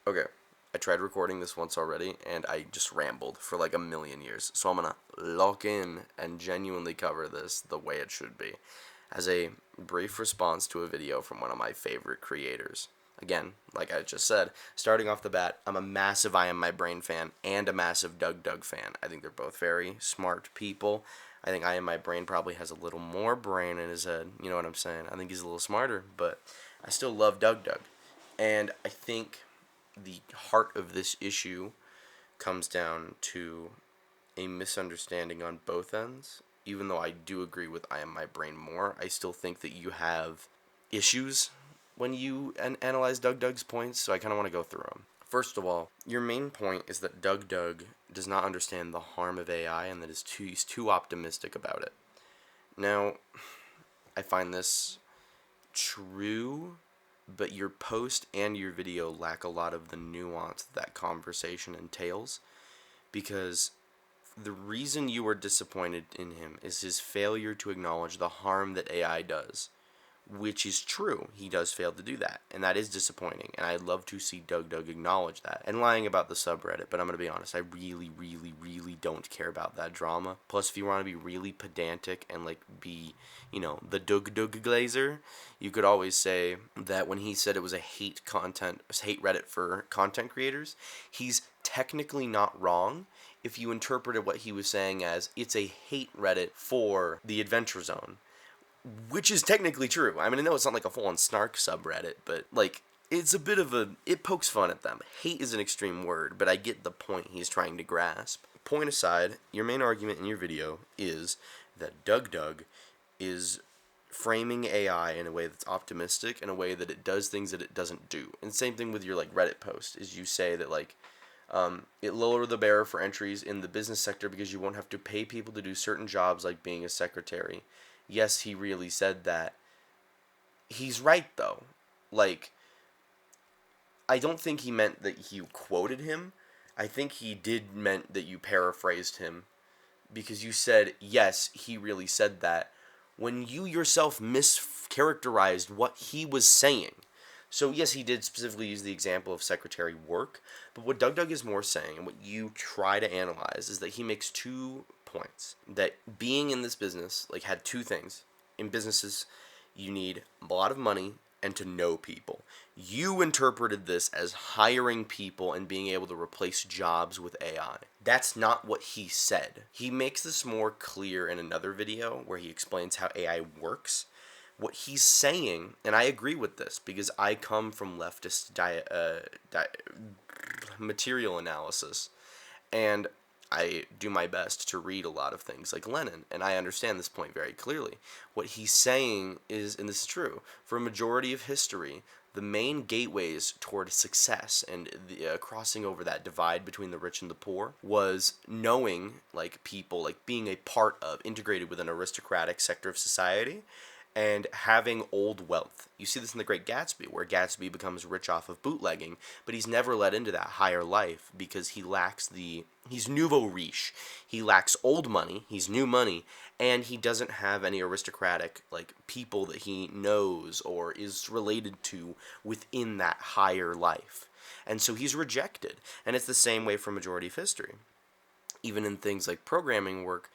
Okay, I tried recording this once already, and I just rambled for like a million years. So I'm gonna lock in and genuinely cover this the way it should be, as a brief response to a video from one of my favorite creators. Again, like I just said, starting off the bat, I'm a massive IAmMyBrain fan and a massive Doug fan. I think they're both very smart people. I think IAmMyBrain probably has a little more brain in his head. You know what I'm saying? I think he's a little smarter, but I still love Doug. And I think the heart of this issue comes down to a misunderstanding on both ends. Even though I do agree with IAmMyBrain more, I still think that you have issues when you analyze Doug's points, so I kind of want to go through them. First of all, your main point is that Doug does not understand the harm of AI and that he's too optimistic about it. Now, I find this true, but your post and your video lack a lot of the nuance that conversation entails, because the reason you are disappointed in him is his failure to acknowledge the harm that AI does, which is true. He does fail to do that, and that is disappointing, and I'd love to see Doug acknowledge that. And lying about the subreddit, but I'm going to be honest, I really don't care about that drama. Plus, if you want to be really pedantic and, like, be, the Doug Glazer, you could always say that when he said it was a hate Reddit for content creators, he's technically not wrong if you interpreted what he was saying as it's a hate Reddit for the Adventure Zone, which is technically true. I mean, I know it's not like a full-on snark subreddit, but, like, it's a bit of it pokes fun at them. Hate is an extreme word, but I get the point he's trying to grasp. Point aside, your main argument in your video is that Doug is framing AI in a way that's optimistic, in a way that it does things that it doesn't do. And same thing with your, like, Reddit post, is you say that, like, it lowered the barrier for entries in the business sector because you won't have to pay people to do certain jobs like being a secretary. Yes, he really said that. He's right, though. Like, I don't think he meant that you quoted him. I think he did meant that you paraphrased him, because you said, yes, he really said that, when you yourself mischaracterized what he was saying. So, yes, he did specifically use the example of secretary work, but what Doug is more saying, and what you try to analyze, is that he makes 2 points. That being in this business, like, had 2 things. In businesses, you need a lot of money and to know people. You interpreted this as hiring people and being able to replace jobs with AI. That's not what he said. He makes this more clear in another video where he explains how AI works. What he's saying, and I agree with this because I come from leftist material analysis, and I do my best to read a lot of things like Lenin, and I understand this point very clearly. What he's saying is, and this is true, for a majority of history, the main gateways toward success and the crossing over that divide between the rich and the poor was knowing, like, people, like being a part of, integrated with an aristocratic sector of society, and having old wealth. You see this in The Great Gatsby, where Gatsby becomes rich off of bootlegging, but he's never let into that higher life because he's nouveau riche. He lacks old money, he's new money, and he doesn't have any aristocratic, like, people that he knows or is related to within that higher life. And so he's rejected. And it's the same way for majority of history. Even in things like programming work,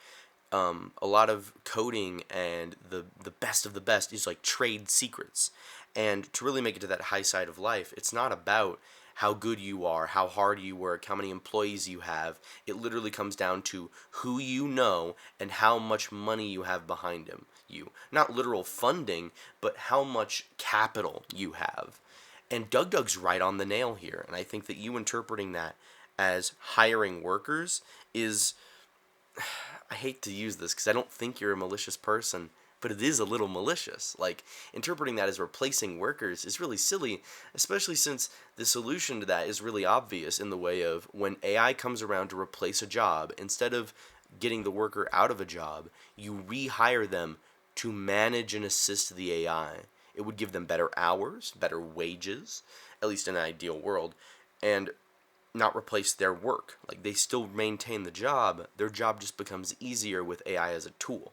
a lot of coding and the best of the best is like trade secrets. And to really make it to that high side of life, it's not about how good you are, how hard you work, how many employees you have. It literally comes down to who you know and how much money you have behind you. Not literal funding, but how much capital you have. And Doug's right on the nail here. And I think that you interpreting that as hiring workers is, I hate to use this because I don't think you're a malicious person, but it is a little malicious. Like, interpreting that as replacing workers is really silly, especially since the solution to that is really obvious in the way of when AI comes around to replace a job, instead of getting the worker out of a job, you rehire them to manage and assist the AI. It would give them better hours, better wages, at least in an ideal world, and not replace their work. Like, they still maintain the job, their job just becomes easier with AI as a tool.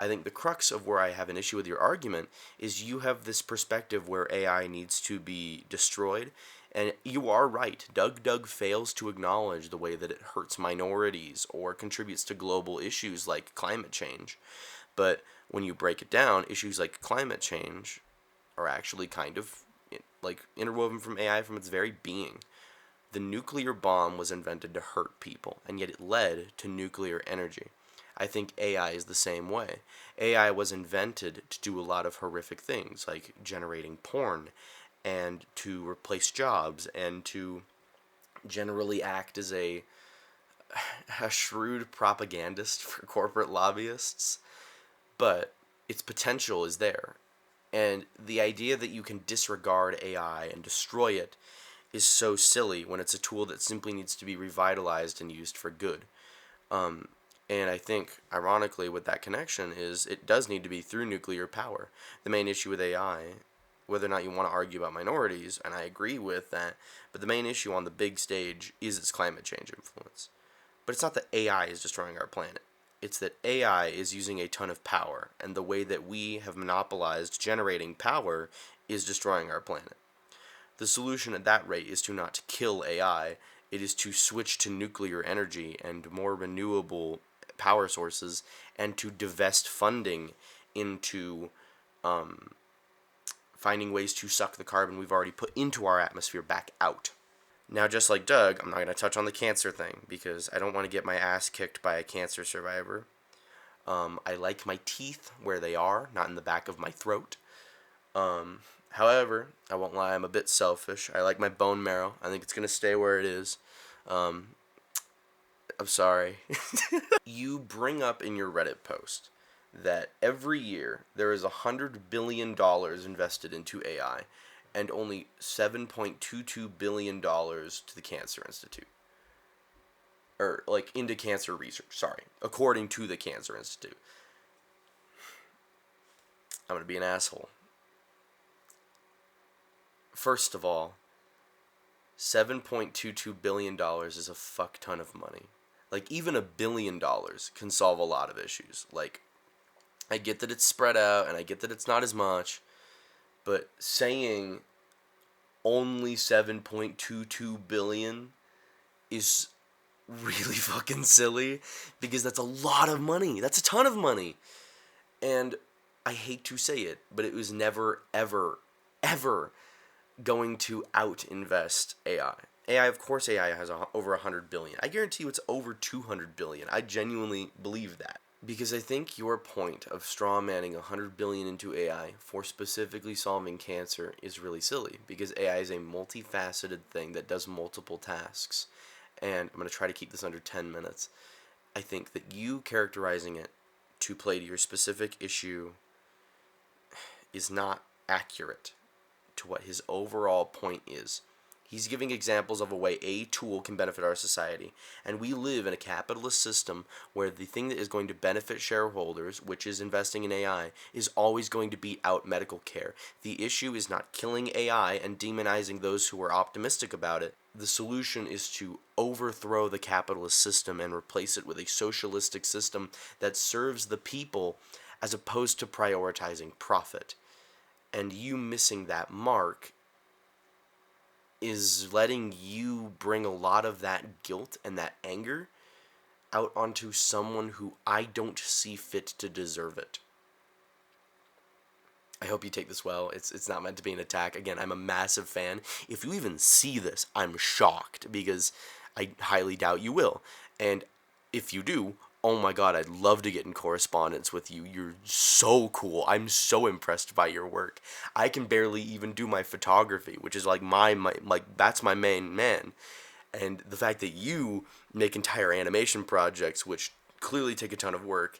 I think the crux of where I have an issue with your argument is you have this perspective where AI needs to be destroyed, And you are right. Doug fails to acknowledge the way that it hurts minorities or contributes to global issues like climate change. But when you break it down, issues like climate change are actually kind of like interwoven from AI from its very being. The nuclear bomb was invented to hurt people, and yet it led to nuclear energy. I think AI is the same way. AI was invented to do a lot of horrific things, like generating porn, and to replace jobs, and to generally act as a shrewd propagandist for corporate lobbyists. But its potential is there. And the idea that you can disregard AI and destroy it is so silly when it's a tool that simply needs to be revitalized and used for good. Um, and I think, ironically, with that connection is it does need to be through nuclear power. The main issue with AI, whether or not you want to argue about minorities, and I agree with that, but the main issue on the big stage is its climate change influence. But it's not that AI is destroying our planet. It's that AI is using a ton of power, and the way that we have monopolized generating power is destroying our planet. The solution at that rate is to not kill AI, it is to switch to nuclear energy and more renewable power sources, and to divest funding into finding ways to suck the carbon we've already put into our atmosphere back out. Now, just like Doug, I'm not going to touch on the cancer thing because I don't want to get my ass kicked by a cancer survivor. I like my teeth where they are, not in the back of my throat. However, I won't lie, I'm a bit selfish. I like my bone marrow. I think it's going to stay where it is. I'm sorry. You bring up in your Reddit post that every year there is $100 billion invested into AI and only $7.22 billion to the Cancer Institute. Or, like, into cancer research, sorry. According to the Cancer Institute. I'm going to be an asshole. First of all, $7.22 billion is a fuck ton of money. Like, even $1 billion can solve a lot of issues. Like, I get that it's spread out, and I get that it's not as much, but saying only 7.22 billion is really fucking silly, because that's a lot of money. That's a ton of money. And I hate to say it, but it was never, ever, ever going to out-invest AI. AI, of course AI has over 100 billion. I guarantee you it's over 200 billion. I genuinely believe that. Because I think your point of strawmanning 100 billion into AI for specifically solving cancer is really silly. Because AI is a multifaceted thing that does multiple tasks. And I'm going to try to keep this under 10 minutes. I think that you characterizing it to play to your specific issue is not accurate to what his overall point is. He's giving examples of a way a tool can benefit our society, and we live in a capitalist system where the thing that is going to benefit shareholders, which is investing in AI, is always going to beat out medical care. The issue is not killing AI and demonizing those who are optimistic about it. The solution is to overthrow the capitalist system and replace it with a socialistic system that serves the people as opposed to prioritizing profit. And you missing that mark is letting you bring a lot of that guilt and that anger out onto someone who I don't see fit to deserve it. I hope you take this well. It's not meant to be an attack. Again, I'm a massive fan. If you even see this, I'm shocked, because I highly doubt you will. And if you do, oh my god, I'd love to get in correspondence with you. You're so cool. I'm so impressed by your work. I can barely even do my photography, which is like my like that's my main man. And the fact that you make entire animation projects, which clearly take a ton of work,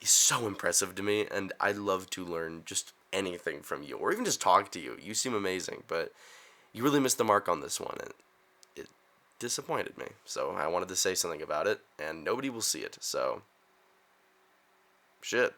is so impressive to me, and I'd love to learn just anything from you, or even just talk to you. You seem amazing, but you really missed the mark on this one, and it disappointed me. So I wanted to say something about it, and nobody will see it, so shit.